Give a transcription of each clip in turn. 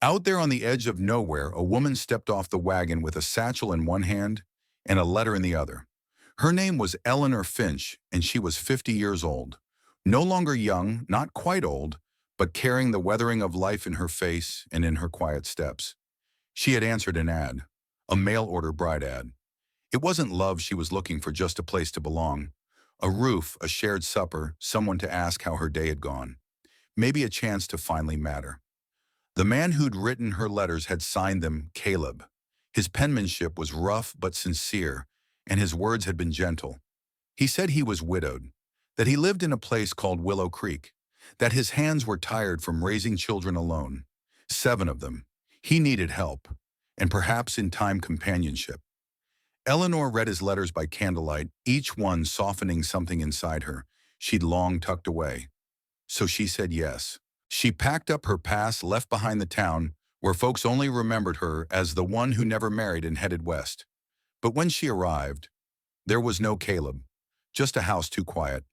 Out there on the edge of nowhere, a woman stepped off the wagon with a satchel in one hand and a letter in the other. Her name was Eleanor Finch, and she was 50 years old. No longer young, not quite old, but carrying the weathering of life in her face and in her quiet steps. She had answered an ad, a mail-order bride ad. It wasn't love she was looking for, just a place to belong. A roof, a shared supper, someone to ask how her day had gone. Maybe a chance to finally matter. The man who'd written her letters had signed them Caleb. His penmanship was rough but sincere, and his words had been gentle. He said he was widowed, that he lived in a place called Willow Creek, that his hands were tired from raising children alone. 7 of them. He needed help, and perhaps in time companionship. Eleanor read his letters by candlelight, each one softening something inside her she'd long tucked away. So she said yes. She packed up her pass, left behind the town where folks only remembered her as the one who never married, and headed west. But when she arrived, there was no Caleb, just a house too quiet,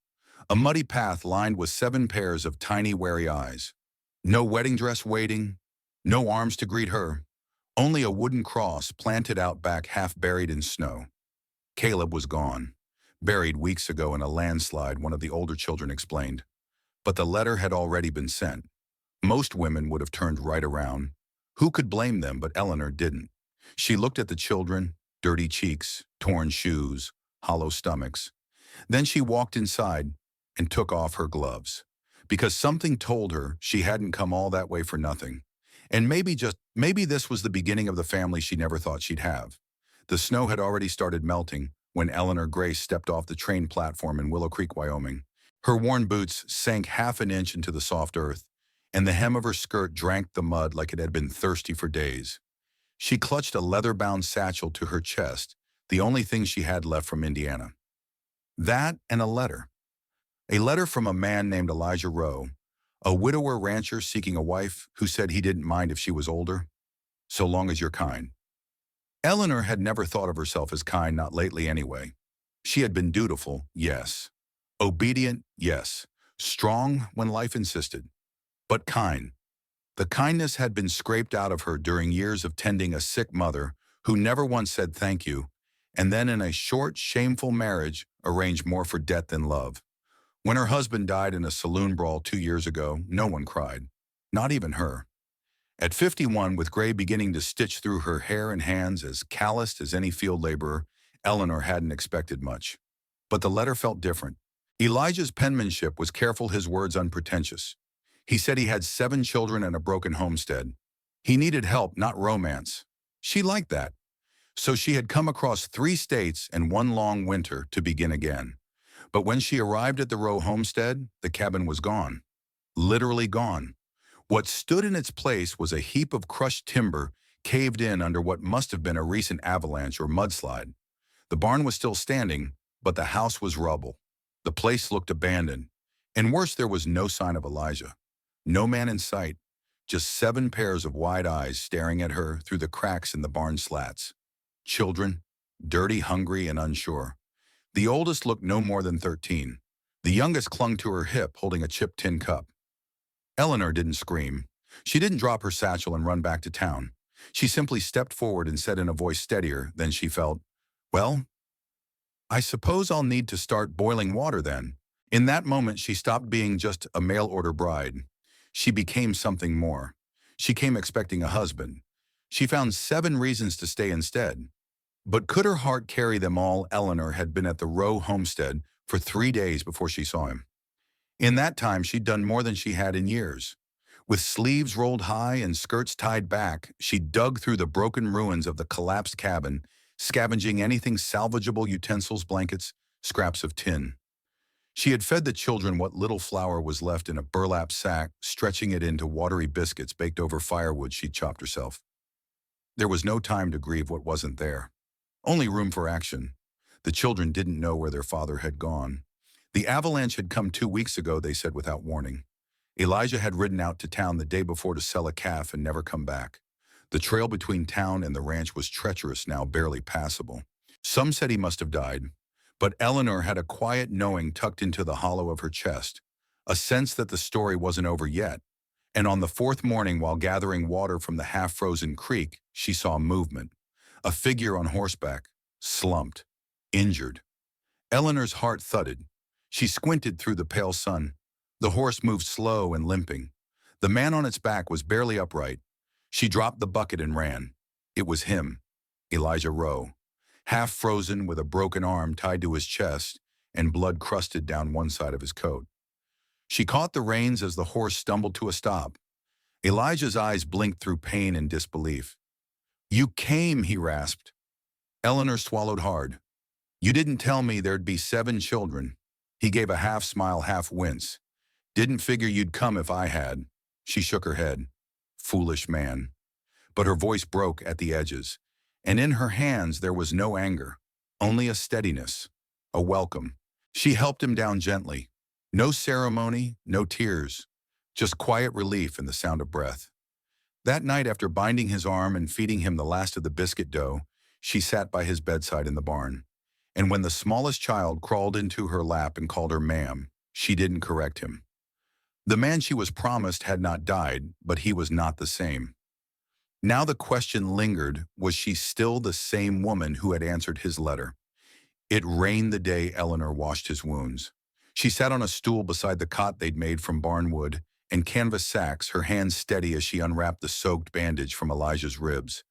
a muddy path lined with 7 pairs of tiny, wary eyes. No wedding dress waiting, no arms to greet her, only a wooden cross planted out back, half buried in snow. Caleb was gone, buried weeks ago in a landslide, one of the older children explained. But the letter had already been sent. Most women would have turned right around. Who could blame them? But Eleanor didn't. She looked at the children, dirty cheeks, torn shoes, hollow stomachs. Then she walked inside and took off her gloves, because something told her she hadn't come all that way for nothing. And maybe this was the beginning of the family she never thought she'd have. The snow had already started melting when Eleanor Grace stepped off the train platform in Willow Creek, Wyoming. Her worn boots sank half an inch into the soft earth, and the hem of her skirt drank the mud like it had been thirsty for days. She clutched a leather-bound satchel to her chest, the only thing she had left from Indiana. That and a letter. A letter from a man named Elijah Rowe, a widower rancher seeking a wife who said he didn't mind if she was older, so long as you're kind. Eleanor had never thought of herself as kind, not lately anyway. She had been dutiful, yes. Obedient, yes. Strong when life insisted. But kind. The kindness had been scraped out of her during years of tending a sick mother who never once said thank you, and then in a short, shameful marriage arranged more for debt than love. When her husband died in a saloon brawl 2 years ago, no one cried. Not even her. At 51, with gray beginning to stitch through her hair and hands as calloused as any field laborer, Eleanor hadn't expected much. But the letter felt different. Elijah's penmanship was careful, his words unpretentious. He said he had 7 children and a broken homestead. He needed help, not romance. She liked that. So she had come across 3 states and 1 long winter to begin again. But when she arrived at the Rowe homestead, the cabin was gone. Literally gone. What stood in its place was a heap of crushed timber caved in under what must have been a recent avalanche or mudslide. The barn was still standing, but the house was rubble. The place looked abandoned. And worse, there was no sign of Elijah. No man in sight, just 7 pairs of wide eyes staring at her through the cracks in the barn slats. Children, dirty, hungry, and unsure. The oldest looked no more than 13. The youngest clung to her hip, holding a chipped tin cup. Eleanor didn't scream. She didn't drop her satchel and run back to town. She simply stepped forward and said in a voice steadier than she felt, "Well, I suppose I'll need to start boiling water then." In that moment, she stopped being just a mail-order bride. She became something more. She came expecting a husband. She found 7 reasons to stay instead. But could her heart carry them all? Eleanor had been at the Rowe homestead for 3 days before she saw him. In that time, she'd done more than she had in years. With sleeves rolled high and skirts tied back, she dug through the broken ruins of the collapsed cabin, scavenging anything salvageable: utensils, blankets, scraps of tin. She had fed the children what little flour was left in a burlap sack, stretching it into watery biscuits baked over firewood she'd chopped herself. There was no time to grieve what wasn't there. Only room for action. The children didn't know where their father had gone. The avalanche had come 2 weeks ago, they said without warning. Elijah had ridden out to town the day before to sell a calf and never come back. The trail between town and the ranch was treacherous now, barely passable. Some said he must have died, but Eleanor had a quiet knowing tucked into the hollow of her chest, a sense that the story wasn't over yet, And on the fourth morning, while gathering water from the half-frozen creek, she saw movement. A figure on horseback, slumped, injured. Eleanor's heart thudded. She squinted through the pale sun. The horse moved slow and limping. The man on its back was barely upright. She dropped the bucket and ran. It was him, Elijah Rowe, half frozen with a broken arm tied to his chest and blood crusted down one side of his coat. She caught the reins as the horse stumbled to a stop. Elijah's eyes blinked through pain and disbelief. "You came," he rasped. Eleanor swallowed hard. "You didn't tell me there'd be 7 children." He gave a half smile, half wince. "Didn't figure you'd come if I had." She shook her head. Foolish man. But her voice broke at the edges, and in her hands there was no anger, only a steadiness, a welcome. She helped him down gently. No ceremony, no tears, just quiet relief and the sound of breath. That night, after binding his arm and feeding him the last of the biscuit dough, she sat by his bedside in the barn. And when the smallest child crawled into her lap and called her ma'am, she didn't correct him. The man she was promised had not died, but he was not the same. Now the question lingered, was she still the same woman who had answered his letter? It rained the day Eleanor washed his wounds. She sat on a stool beside the cot they'd made from barn wood and canvas sacks, her hands steady as she unwrapped the soaked bandage from Elijah's ribs.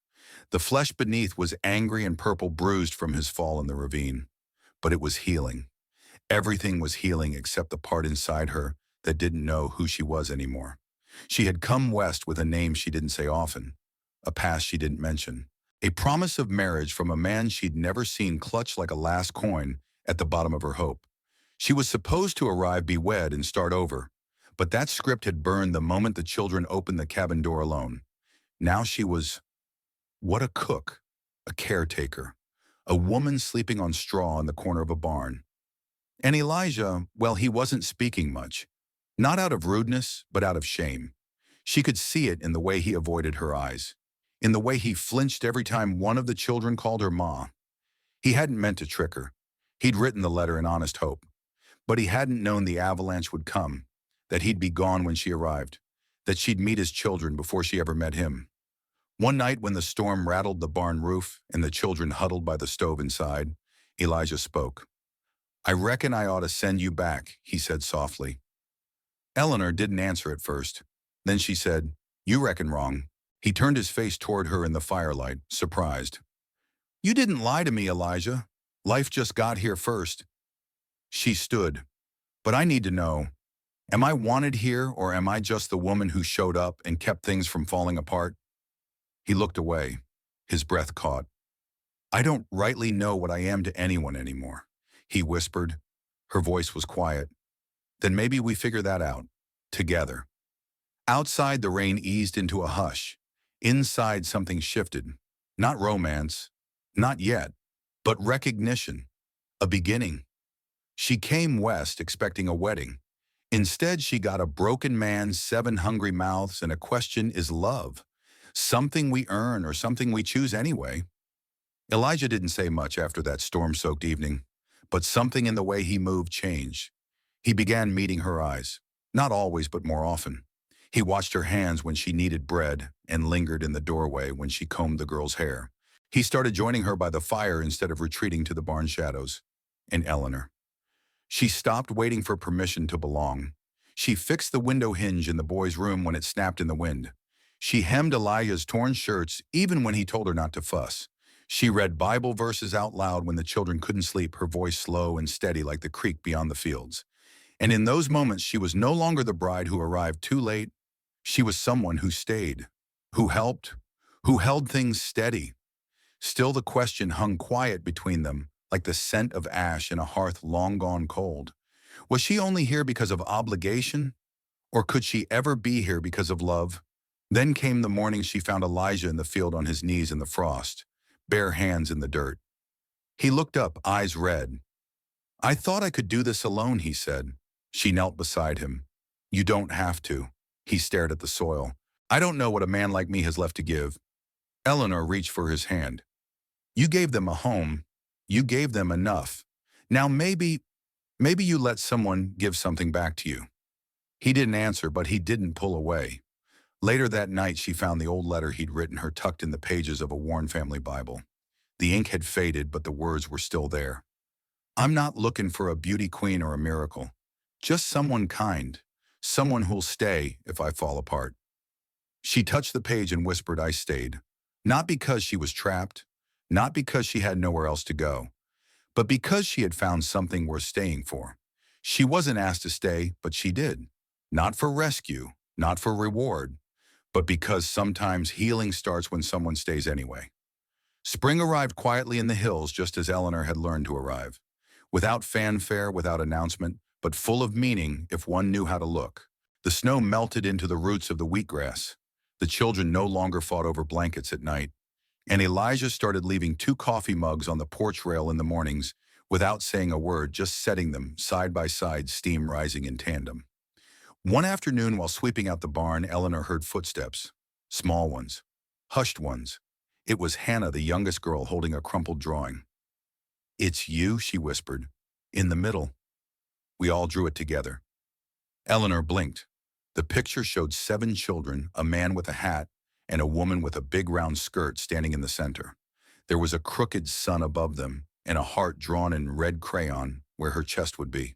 The flesh beneath was angry and purple, bruised from his fall in the ravine. But it was healing. Everything was healing except the part inside her that didn't know who she was anymore. She had come west with a name she didn't say often, a past she didn't mention, a promise of marriage from a man she'd never seen clutch like a last coin at the bottom of her hope. She was supposed to arrive, be wed, and start over, but that script had burned the moment the children opened the cabin door alone. Now she was, what, a cook, a caretaker, a woman sleeping on straw in the corner of a barn. And Elijah, well, he wasn't speaking much, not out of rudeness, but out of shame. She could see it in the way he avoided her eyes, in the way he flinched every time one of the children called her Ma. He hadn't meant to trick her. He'd written the letter in honest hope. But he hadn't known the avalanche would come, that he'd be gone when she arrived, that she'd meet his children before she ever met him. One night when the storm rattled the barn roof and the children huddled by the stove inside, Elijah spoke. "I reckon I ought to send you back," he said softly. Eleanor didn't answer at first. Then she said, "You reckon wrong." He turned his face toward her in the firelight, surprised. "You didn't lie to me, Elijah. Life just got here first." She stood. "But I need to know, am I wanted here, or am I just the woman who showed up and kept things from falling apart?" He looked away. His breath caught. "I don't rightly know what I am to anyone anymore," he whispered. Her voice was quiet. "Then maybe we figure that out, together." Outside, the rain eased into a hush. Inside, something shifted. Not romance, not yet, but recognition, a beginning. She came west expecting a wedding. Instead, she got a broken man, 7 hungry mouths, and a question, is love something we earn or something we choose anyway? Elijah didn't say much after that storm-soaked evening, but something in the way he moved changed. He began meeting her eyes, not always but more often. He watched her hands when she kneaded bread and lingered in the doorway when she combed the girl's hair. He started joining her by the fire instead of retreating to the barn shadows. And Eleanor. She stopped waiting for permission to belong. She fixed the window hinge in the boy's room when it snapped in the wind. She hemmed Elijah's torn shirts even when he told her not to fuss. She read Bible verses out loud when the children couldn't sleep, her voice slow and steady like the creek beyond the fields. And in those moments, she was no longer the bride who arrived too late. She was someone who stayed, who helped, who held things steady. Still, the question hung quiet between them, like the scent of ash in a hearth long gone cold. Was she only here because of obligation? Or could she ever be here because of love? Then came the morning she found Elijah in the field on his knees in the frost, bare hands in the dirt. He looked up, eyes red. "I thought I could do this alone," he said. She knelt beside him. "You don't have to." He stared at the soil. "I don't know what a man like me has left to give." Eleanor reached for his hand. "You gave them a home. You gave them enough. Now maybe you let someone give something back to you." He didn't answer, but he didn't pull away. Later that night, she found the old letter he'd written her tucked in the pages of a worn family Bible. The ink had faded, but the words were still there. I'm not looking for a beauty queen or a miracle. Just someone kind. Someone who'll stay if I fall apart. She touched the page and whispered I stayed. Not because she was trapped, not because she had nowhere else to go, but because she had found something worth staying for. She wasn't asked to stay, but she did. Not for rescue, not for reward, but because sometimes healing starts when someone stays anyway. Spring arrived quietly in the hills just as Eleanor had learned to arrive. Without fanfare, without announcement, but full of meaning if one knew how to look. The snow melted into the roots of the wheatgrass. The children no longer fought over blankets at night. And Elijah started leaving 2 coffee mugs on the porch rail in the mornings without saying a word, just setting them side by side, steam rising in tandem. One afternoon while sweeping out the barn, Eleanor heard footsteps. Small ones. Hushed ones. It was Hannah, the youngest girl, holding a crumpled drawing. It's you, she whispered. In the middle. We all drew it together. Eleanor blinked. The picture showed 7 children, a man with a hat, and a woman with a big round skirt standing in the center. There was a crooked sun above them, and a heart drawn in red crayon where her chest would be.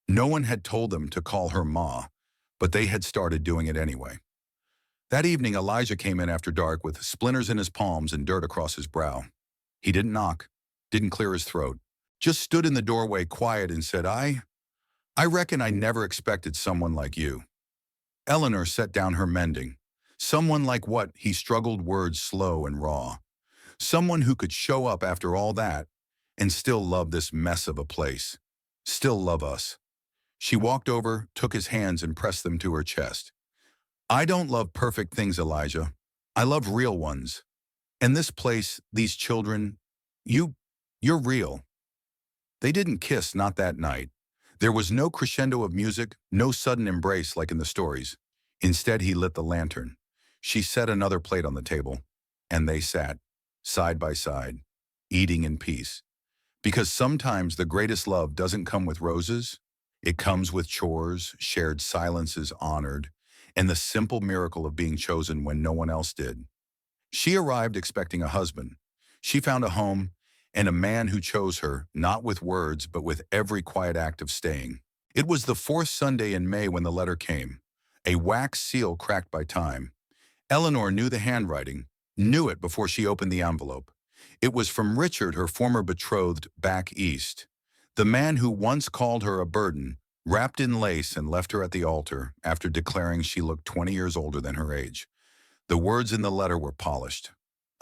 No one had told them to call her Ma, but they had started doing it anyway. That evening, Elijah came in after dark with splinters in his palms and dirt across his brow. He didn't knock, didn't clear his throat, just stood in the doorway quiet and said, I reckon I never expected someone like you. Eleanor set down her mending. Someone like what? He struggled, words slow and raw. Someone who could show up after all that and still love this mess of a place. Still love us. She walked over, took his hands and pressed them to her chest. I don't love perfect things, Elijah. I love real ones. And this place, these children, you're real. They didn't kiss, not that night. There was no crescendo of music, no sudden embrace like in the stories. Instead, he lit the lantern. She set another plate on the table, and they sat, side by side, eating in peace. Because sometimes the greatest love doesn't come with roses. It comes with chores, shared silences honored, and the simple miracle of being chosen when no one else did. She arrived expecting a husband. She found a home and a man who chose her, not with words, but with every quiet act of staying. It was the 4th Sunday in May when the letter came, a wax seal cracked by time. Eleanor knew the handwriting, knew it before she opened the envelope. It was from Richard, her former betrothed, back east. The man who once called her a burden, wrapped in lace and left her at the altar after declaring she looked 20 years older than her age. The words in the letter were polished,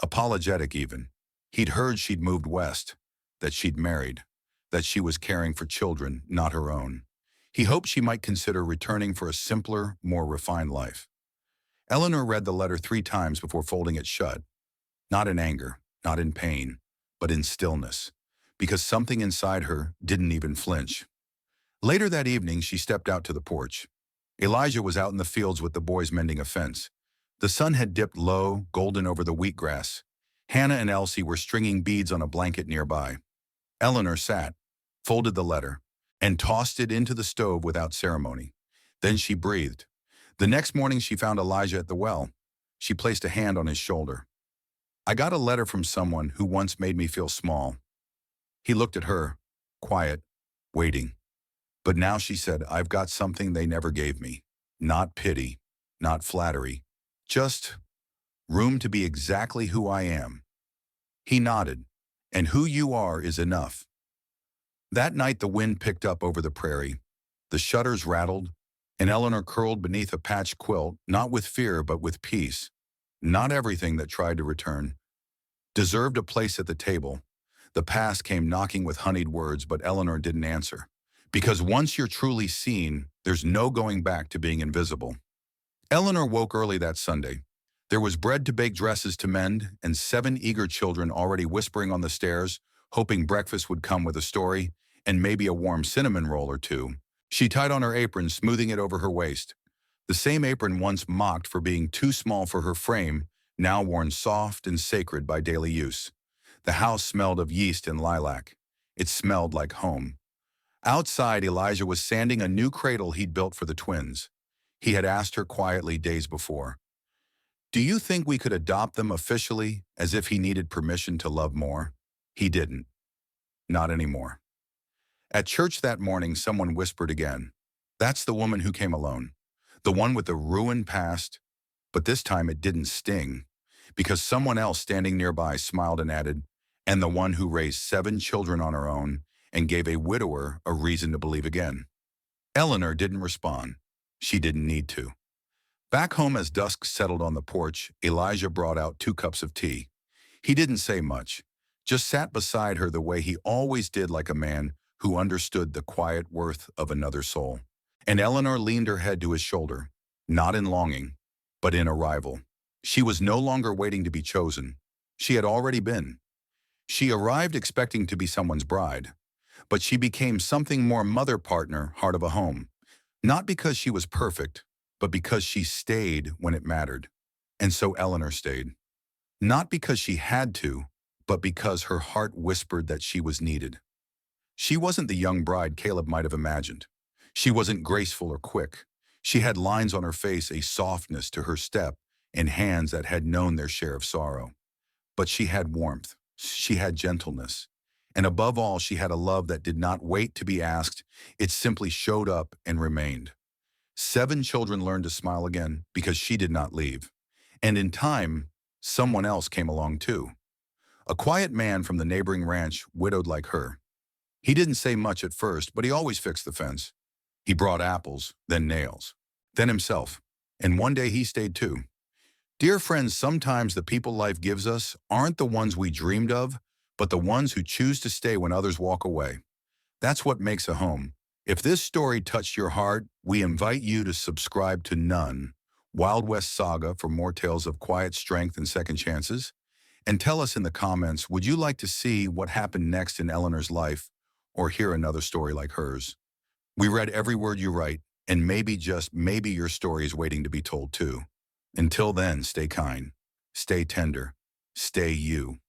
apologetic even. He'd heard she'd moved west, that she'd married, that she was caring for children, not her own. He hoped she might consider returning for a simpler, more refined life. Eleanor read the letter 3 times before folding it shut, not in anger, not in pain, but in stillness, because something inside her didn't even flinch. Later that evening, she stepped out to the porch. Elijah was out in the fields with the boys mending a fence. The sun had dipped low, golden over the wheatgrass. Hannah and Elsie were stringing beads on a blanket nearby. Eleanor sat, folded the letter, and tossed it into the stove without ceremony. Then she breathed. The next morning she found Elijah at the well. She placed a hand on his shoulder. I got a letter from someone who once made me feel small. He looked at her, quiet, waiting. But now, she said, I've got something they never gave me. Not pity, not flattery, just room to be exactly who I am. He nodded, and who you are is enough. That night the wind picked up over the prairie. The shutters rattled, and Eleanor curled beneath a patched quilt, not with fear but with peace. Not everything that tried to return deserved a place at the table. The past came knocking with honeyed words, but Eleanor didn't answer. Because once you're truly seen, there's no going back to being invisible. Eleanor woke early that Sunday. There was bread to bake, dresses to mend, and 7 eager children already whispering on the stairs, hoping breakfast would come with a story and maybe a warm cinnamon roll or 2. She tied on her apron, smoothing it over her waist. The same apron once mocked for being too small for her frame, now worn soft and sacred by daily use. The house smelled of yeast and lilac. It smelled like home. Outside, Elijah was sanding a new cradle he'd built for the twins. He had asked her quietly days before, "Do you think we could adopt them officially, as if he needed permission to love more?" He didn't. Not anymore. At church that morning, someone whispered again, "That's the woman who came alone. The one with the ruined past." But this time it didn't sting, because someone else standing nearby smiled and added, "And the one who raised 7 children on her own and gave a widower a reason to believe again." Eleanor didn't respond. She didn't need to. Back home, as dusk settled on the porch, Elijah brought out 2 cups of tea. He didn't say much, just sat beside her the way he always did, like a man who understood the quiet worth of another soul. And Eleanor leaned her head to his shoulder, not in longing, but in arrival. She was no longer waiting to be chosen. She had already been. She arrived expecting to be someone's bride, but she became something more: mother, partner, heart of a home. Not because she was perfect, but because she stayed when it mattered. And so Eleanor stayed. Not because she had to, but because her heart whispered that she was needed. She wasn't the young bride Caleb might have imagined. She wasn't graceful or quick. She had lines on her face, a softness to her step, and hands that had known their share of sorrow. But she had warmth. She had gentleness. And above all, she had a love that did not wait to be asked. It simply showed up and remained. 7 children learned to smile again because she did not leave. And in time, someone else came along too. A quiet man from the neighboring ranch, widowed like her. He didn't say much at first, but he always fixed the fence. He brought apples, then nails, then himself. And one day he stayed too. Dear friends, sometimes the people life gives us aren't the ones we dreamed of, but the ones who choose to stay when others walk away. That's what makes a home. If this story touched your heart, we invite you to subscribe to None, Wild West Saga, for more tales of quiet strength and second chances. And tell us in the comments, would you like to see what happened next in Eleanor's life, or hear another story like hers? We read every word you write, and maybe, just maybe, your story is waiting to be told too. Until then, stay kind, stay tender, stay you.